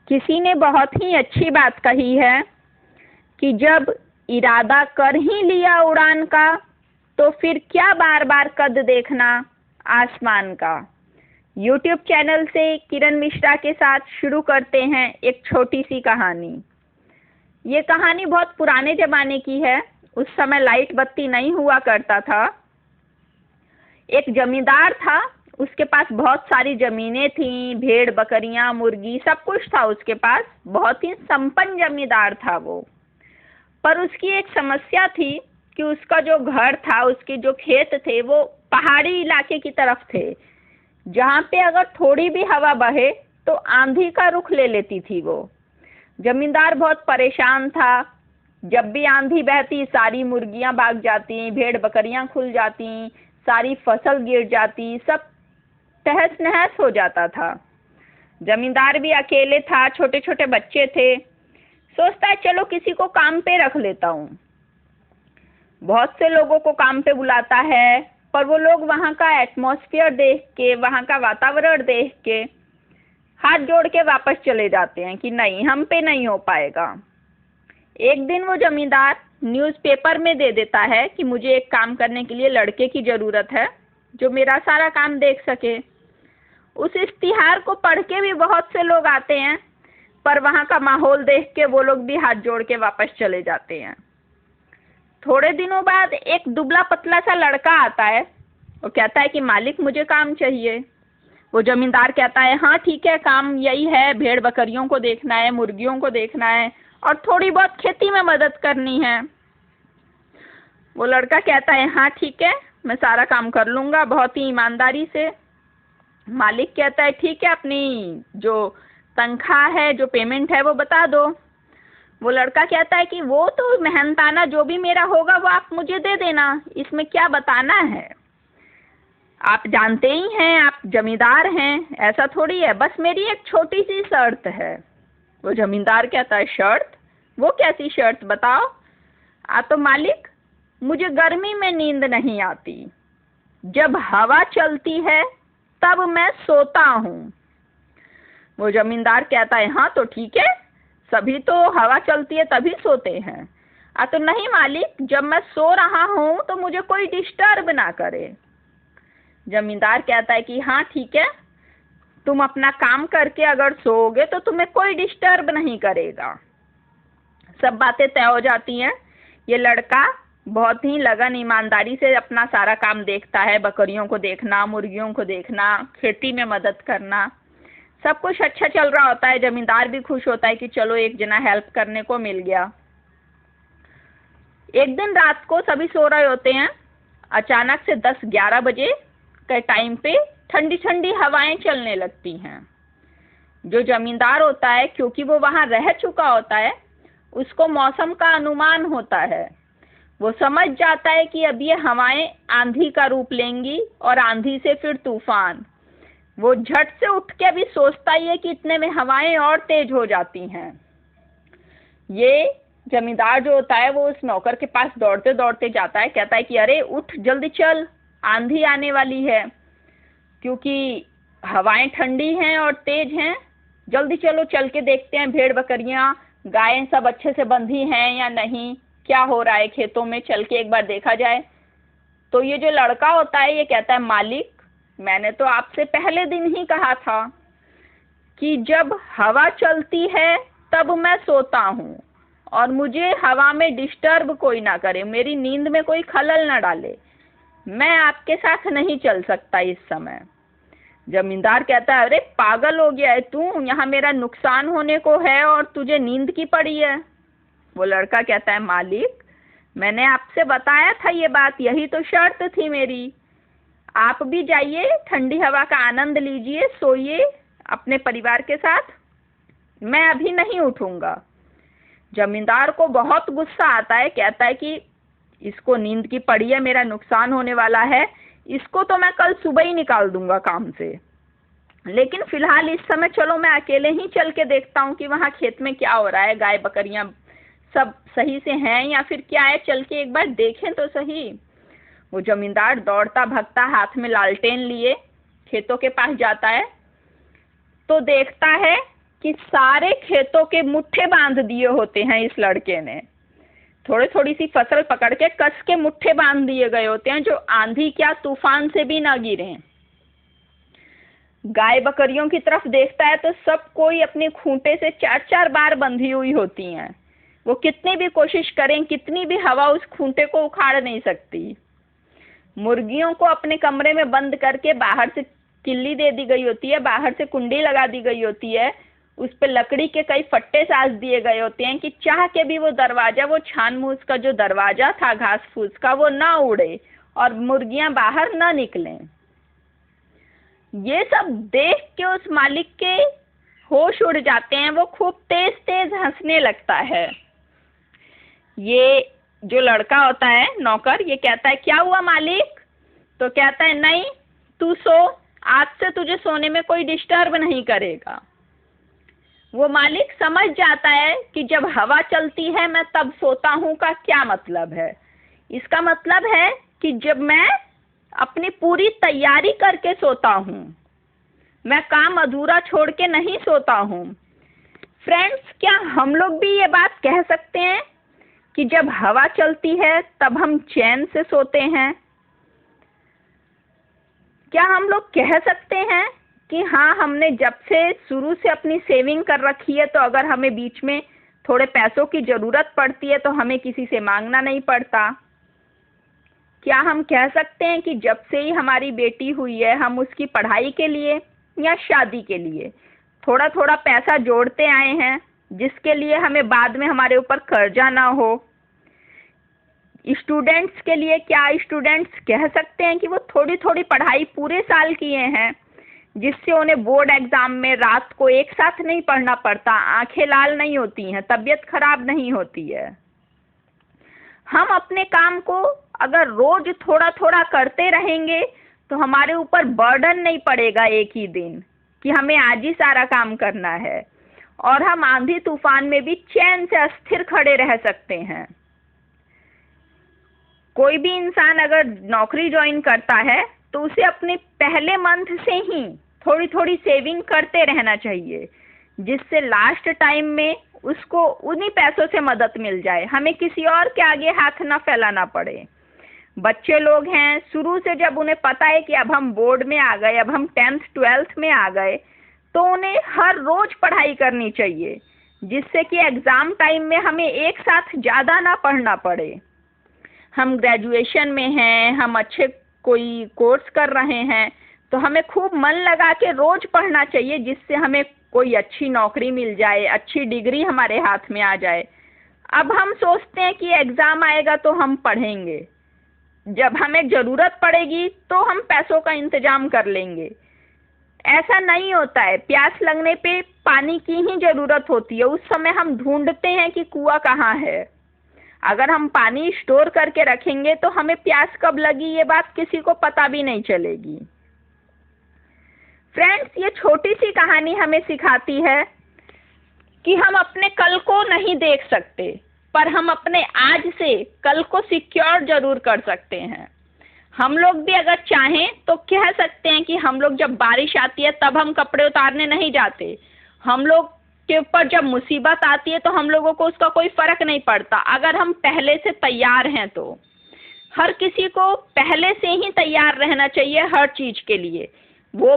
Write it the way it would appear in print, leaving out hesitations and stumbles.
किसी ने बहुत ही अच्छी बात कही है कि जब इरादा कर ही लिया उड़ान का तो फिर क्या बार बार कद देखना आसमान का। YouTube चैनल से किरण मिश्रा के साथ शुरू करते हैं एक छोटी सी कहानी। ये कहानी बहुत पुराने ज़माने की है। उस समय लाइट बत्ती नहीं हुआ करता था। एक जमींदार था, उसके पास बहुत सारी ज़मीनें थीं, भेड़ बकरियां मुर्गी सब कुछ था उसके पास। बहुत ही संपन्न जमींदार था वो। पर उसकी एक समस्या थी कि उसका जो घर था, उसके जो खेत थे वो पहाड़ी इलाके की तरफ थे, जहाँ पे अगर थोड़ी भी हवा बहे तो आंधी का रुख ले लेती थी वो। जमींदार बहुत परेशान था। जब भी आंधी बहती सारी मुर्गियां भाग जाती, भेड़ बकरियां खुल जाती, सारी फसल गिर जाती, सब तहस नहस हो जाता था। जमींदार भी अकेले था, छोटे छोटे बच्चे थे। सोचता है चलो किसी को काम पे रख लेता हूँ। बहुत से लोगों को काम पे बुलाता है, पर वो लोग वहाँ का एटमॉस्फेयर देख के, वहाँ का वातावरण देख के हाथ जोड़ के वापस चले जाते हैं कि नहीं, हम पे नहीं हो पाएगा। एक दिन वो जमींदार न्यूज़पेपर में दे देता है कि मुझे एक काम करने के लिए लड़के की ज़रूरत है जो मेरा सारा काम देख सके। उस इश्तिहार को पढ़ के भी बहुत से लोग आते हैं, पर वहाँ का माहौल देख के वो लोग भी हाथ जोड़ के वापस चले जाते हैं। थोड़े दिनों बाद एक दुबला पतला सा लड़का आता है। वो कहता है कि मालिक मुझे काम चाहिए। वो जमींदार कहता है हाँ ठीक है, काम यही है, भेड़ बकरियों को देखना है, मुर्गियों को देखना है और थोड़ी बहुत खेती में मदद करनी है। वो लड़का कहता है हाँ ठीक है, मैं सारा काम कर लूँगा बहुत ही ईमानदारी से। मालिक कहता है ठीक है, अपनी जो तनख्वाह है, जो पेमेंट है वो बता दो। वो लड़का कहता है कि वो तो मेहनताना जो भी मेरा होगा वो आप मुझे दे देना, इसमें क्या बताना है। आप जानते ही हैं, आप जमींदार हैं, ऐसा थोड़ी है, बस मेरी एक छोटी सी शर्त है। वो जमींदार कहता है शर्त? वो कैसी शर्त बताओ। तो मालिक, मुझे गर्मी में नींद नहीं आती, जब हवा चलती है तब मैं सोता हूँ। वो जमींदार कहता है हाँ तो ठीक है, सभी तो हवा चलती है तभी सोते हैं। तो नहीं मालिक, जब मैं सो रहा हूँ तो मुझे कोई डिस्टर्ब ना करे। जमींदार कहता है कि हाँ ठीक है, तुम अपना काम करके अगर सोओगे तो तुम्हें कोई डिस्टर्ब नहीं करेगा। सब बातें तय हो जाती हैं। ये लड़का बहुत ही लगन ईमानदारी से अपना सारा काम देखता है, बकरियों को देखना, मुर्गियों को देखना, खेती में मदद करना, सब कुछ अच्छा चल रहा होता है। जमींदार भी खुश होता है कि चलो एक जना हेल्प करने को मिल गया। एक दिन रात को सभी सो रहे होते हैं, अचानक से 10-11 बजे के टाइम पे ठंडी ठंडी हवाएं चलने लगती हैं। जो जमींदार होता है, क्योंकि वो वहां रह चुका होता है, उसको मौसम का अनुमान होता है। वो समझ जाता है कि अब ये हवाएं आंधी का रूप लेंगी और आंधी से फिर तूफान। वो झट से उठ के भी सोचता ही है कि इतने में हवाएं और तेज हो जाती हैं। ये जमींदार जो होता है वो उस नौकर के पास दौड़ते दौड़ते जाता है, कहता है कि अरे उठ, जल्दी चल, आंधी आने वाली है, क्योंकि हवाएं ठंडी हैं और तेज हैं। जल्दी चलो, चल के देखते हैं भेड़ बकरियां गायें सब अच्छे से बंधी हैं या नहीं, क्या हो रहा है खेतों में, चल के एक बार देखा जाए। तो ये जो लड़का होता है ये कहता है मालिक, मैंने तो आपसे पहले दिन ही कहा था कि जब हवा चलती है तब मैं सोता हूँ और मुझे हवा में डिस्टर्ब कोई ना करे, मेरी नींद में कोई खलल ना डाले, मैं आपके साथ नहीं चल सकता इस समय। जमींदार कहता है अरे पागल हो गया है तू, यहाँ मेरा नुकसान होने को है और तुझे नींद की पड़ी है। वो लड़का कहता है मालिक, मैंने आपसे बताया था ये बात, यही तो शर्त थी मेरी। आप भी जाइए, ठंडी हवा का आनंद लीजिए, सोइए अपने परिवार के साथ, मैं अभी नहीं उठूंगा। जमींदार को बहुत गुस्सा आता है, कहता है कि इसको नींद की पड़ी है, मेरा नुकसान होने वाला है, इसको तो मैं कल सुबह ही निकाल दूंगा काम से, लेकिन फिलहाल इस समय चलो मैं अकेले ही चल के देखता हूँ कि वहाँ खेत में क्या हो रहा है, गाय बकरियां सब सही से हैं या फिर क्या है, चल के एक बार देखें तो सही। वो जमींदार दौड़ता भगता हाथ में लालटेन लिए खेतों के पास जाता है तो देखता है कि सारे खेतों के मुट्ठे बांध दिए होते हैं इस लड़के ने। थोड़ी थोड़ी सी फसल पकड़ के कस के मुट्ठे बांध दिए गए होते हैं जो आंधी क्या तूफान से भी ना गिरे। गाय बकरियों की तरफ देखता है तो सब कोई अपने खूंटे से 4-4 बार बंधी हुई होती हैं। वो कितनी भी कोशिश करें, कितनी भी हवा उस खूंटे को उखाड़ नहीं सकती। मुर्गियों को अपने कमरे में बंद करके बाहर से किल्ली दे दी गई होती है, बाहर से कुंडी लगा दी गई होती है, उस पे लकड़ी के कई फट्टे साज दिए गए होते हैं कि चाह के भी वो दरवाजा, वो छान मूस का जो दरवाजा था घास फूस का, वो ना उड़े और मुर्गियां बाहर ना निकलें। ये सब देख के उस मालिक के होश उड़ जाते हैं। वो खूब तेज तेज हंसने लगता है। ये जो लड़का होता है नौकर, ये कहता है क्या हुआ मालिक? तो कहता है नहीं, तू सो, आज से तुझे सोने में कोई डिस्टर्ब नहीं करेगा। वो मालिक समझ जाता है कि जब हवा चलती है मैं तब सोता हूं का क्या मतलब है। इसका मतलब है कि जब मैं अपनी पूरी तैयारी करके सोता हूं, मैं काम अधूरा छोड़ के नहीं सोता हूं। फ्रेंड्स, क्या हम लोग भी ये बात कह सकते हैं कि जब हवा चलती है तब हम चैन से सोते हैं? क्या हम लोग कह सकते हैं कि हाँ, हमने जब से शुरू से अपनी सेविंग कर रखी है तो अगर हमें बीच में थोड़े पैसों की ज़रूरत पड़ती है तो हमें किसी से मांगना नहीं पड़ता? क्या हम कह सकते हैं कि जब से ही हमारी बेटी हुई है हम उसकी पढ़ाई के लिए या शादी के लिए थोड़ा थोड़ा पैसा जोड़ते आए हैं, जिसके लिए हमें बाद में हमारे ऊपर कर्जा ना हो? स्टूडेंट्स के लिए क्या स्टूडेंट्स कह सकते हैं कि वो थोड़ी थोड़ी पढ़ाई पूरे साल किए हैं, जिससे उन्हें बोर्ड एग्जाम में रात को एक साथ नहीं पढ़ना पड़ता, आंखें लाल नहीं होती हैं, तबीयत खराब नहीं होती है? हम अपने काम को अगर रोज थोड़ा थोड़ा करते रहेंगे तो हमारे ऊपर बर्डन नहीं पड़ेगा एक ही दिन कि हमें आज ही सारा काम करना है, और हम आंधी तूफान में भी चैन से अस्थिर खड़े रह सकते हैं। कोई भी इंसान अगर नौकरी ज्वाइन करता है तो उसे अपने पहले मंथ से ही थोड़ी थोड़ी सेविंग करते रहना चाहिए, जिससे लास्ट टाइम में उसको उन्हीं पैसों से मदद मिल जाए, हमें किसी और के आगे हाथ ना फैलाना पड़े। बच्चे लोग हैं, शुरू से जब उन्हें पता है कि अब हम बोर्ड में आ गए, अब हम 10th 12th में आ गए, तो उन्हें हर रोज पढ़ाई करनी चाहिए, जिससे कि एग्जाम टाइम में हमें एक साथ ज़्यादा ना पढ़ना पड़े। हम ग्रेजुएशन में हैं, हम अच्छे कोई कोर्स कर रहे हैं, तो हमें खूब मन लगा के रोज पढ़ना चाहिए, जिससे हमें कोई अच्छी नौकरी मिल जाए, अच्छी डिग्री हमारे हाथ में आ जाए। अब हम सोचते हैं कि एग्ज़ाम आएगा तो हम पढ़ेंगे, जब हमें ज़रूरत पड़ेगी तो हम पैसों का इंतजाम कर लेंगे। ऐसा नहीं होता है। प्यास लगने पे पानी की ही ज़रूरत होती है, उस समय हम ढूंढते हैं कि कुआं कहाँ है। अगर हम पानी स्टोर करके रखेंगे तो हमें प्यास कब लगी ये बात किसी को पता भी नहीं चलेगी। फ्रेंड्स, ये छोटी सी कहानी हमें सिखाती है कि हम अपने कल को नहीं देख सकते, पर हम अपने आज से कल को सिक्योर जरूर कर सकते हैं। हम लोग भी अगर चाहें तो कह सकते हैं कि हम लोग जब बारिश आती है तब हम कपड़े उतारने नहीं जाते। हम लोग के ऊपर जब मुसीबत आती है तो हम लोगों को उसका कोई फर्क नहीं पड़ता, अगर हम पहले से तैयार हैं तो। हर किसी को पहले से ही तैयार रहना चाहिए हर चीज के लिए,